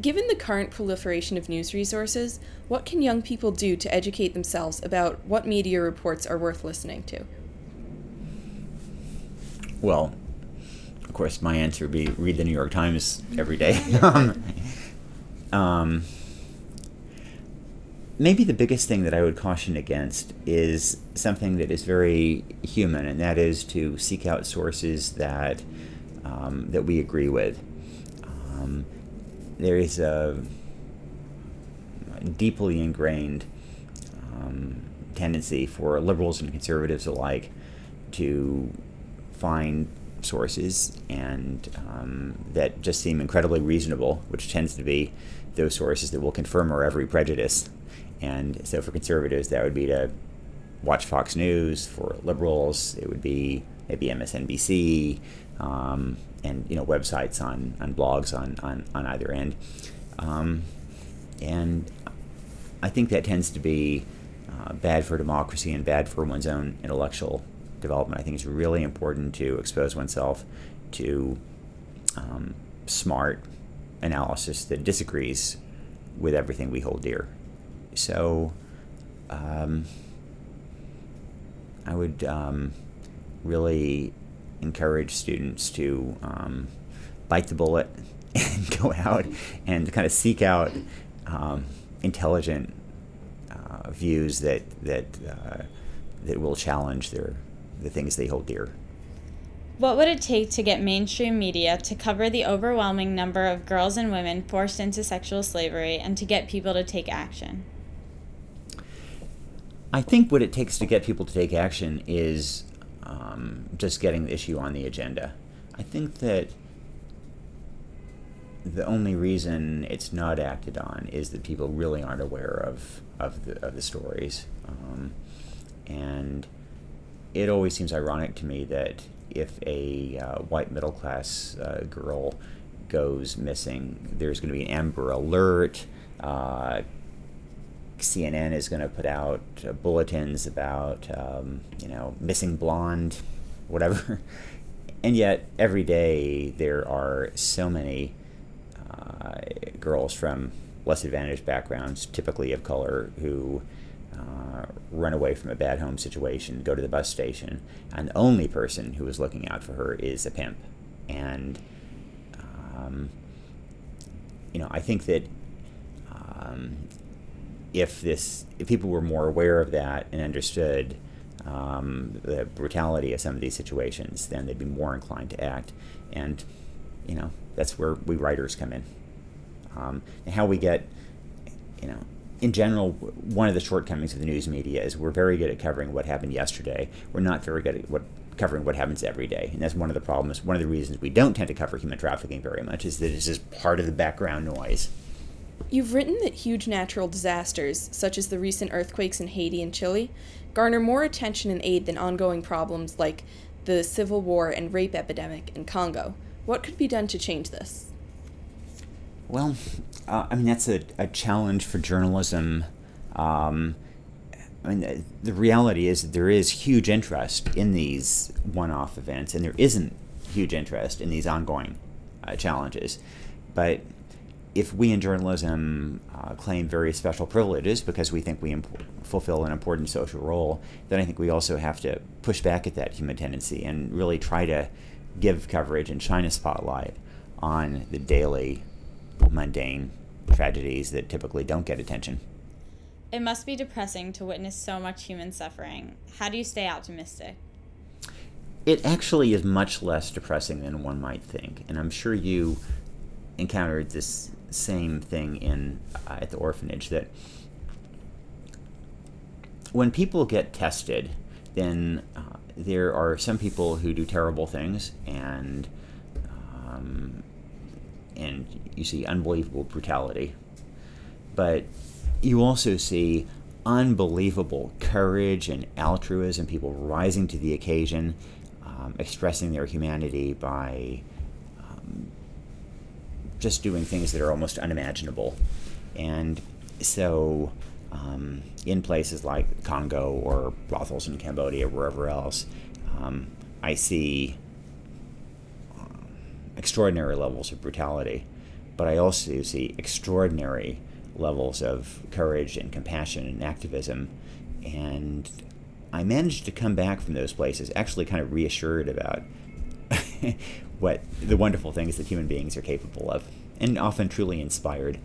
Given the current proliferation of news resources, what can young people do to educate themselves about what media reports are worth listening to? Well, of course, my answer would be read the New York Times every day. Maybe the biggest thing that I would caution against is something that is very human, and that is to seek out sources that that we agree with. There is a deeply ingrained tendency for liberals and conservatives alike to find sources and that just seem incredibly reasonable, which tends to be those sources that will confirm our every prejudice. And so for conservatives, that would be to watch Fox News. For liberals, it would be maybe MSNBC, and websites on blogs on either end. And I think that tends to be bad for democracy and bad for one's own intellectual development. I think it's really important to expose oneself to smart analysis that disagrees with everything we hold dear. So I would really encourage students to bite the bullet and go out and kind of seek out intelligent views that will challenge the things they hold dear. What would it take to get mainstream media to cover the overwhelming number of girls and women forced into sexual slavery and to get people to take action? I think what it takes to get people to take action is just getting the issue on the agenda. I think that the only reason it's not acted on is that people really aren't aware of the stories. And it always seems ironic to me that if a white middle-class girl goes missing, there's going to be an Amber Alert. CNN is going to put out bulletins about, missing blonde, whatever. And yet, every day, there are so many girls from less advantaged backgrounds, typically of color, who run away from a bad home situation, go to the bus station, and the only person who is looking out for her is a pimp. And, I think that if people were more aware of that and understood the brutality of some of these situations, then they'd be more inclined to act. And, that's where we writers come in. And how we get, in general, one of the shortcomings of the news media is we're very good at covering what happened yesterday. We're not very good at covering what happens every day. And that's one of the problems. One of the reasons we don't tend to cover human trafficking very much is that it's just part of the background noise. You've written that huge natural disasters, such as the recent earthquakes in Haiti and Chile, garner more attention and aid than ongoing problems like the civil war and rape epidemic in Congo. What could be done to change this? Well, that's a challenge for journalism. The reality is that there is huge interest in these one-off events, and there isn't huge interest in these ongoing challenges. But if we in journalism claim very special privileges because we think we fulfill an important social role, then I think we also have to push back at that human tendency and really try to give coverage and shine a spotlight on the daily, mundane tragedies that typically don't get attention. It must be depressing to witness so much human suffering. How do you stay optimistic? It actually is much less depressing than one might think, and I'm sure you encountered this same thing at the orphanage, that when people get tested, then there are some people who do terrible things, and you see unbelievable brutality. But you also see unbelievable courage and altruism, people rising to the occasion, expressing their humanity by just doing things that are almost unimaginable. And so in places like Congo or brothels in Cambodia or wherever else, I see extraordinary levels of brutality. but I also see extraordinary levels of courage and compassion and activism. And I managed to come back from those places actually kind of reassured about what the wonderful things that human beings are capable of, and often truly inspired.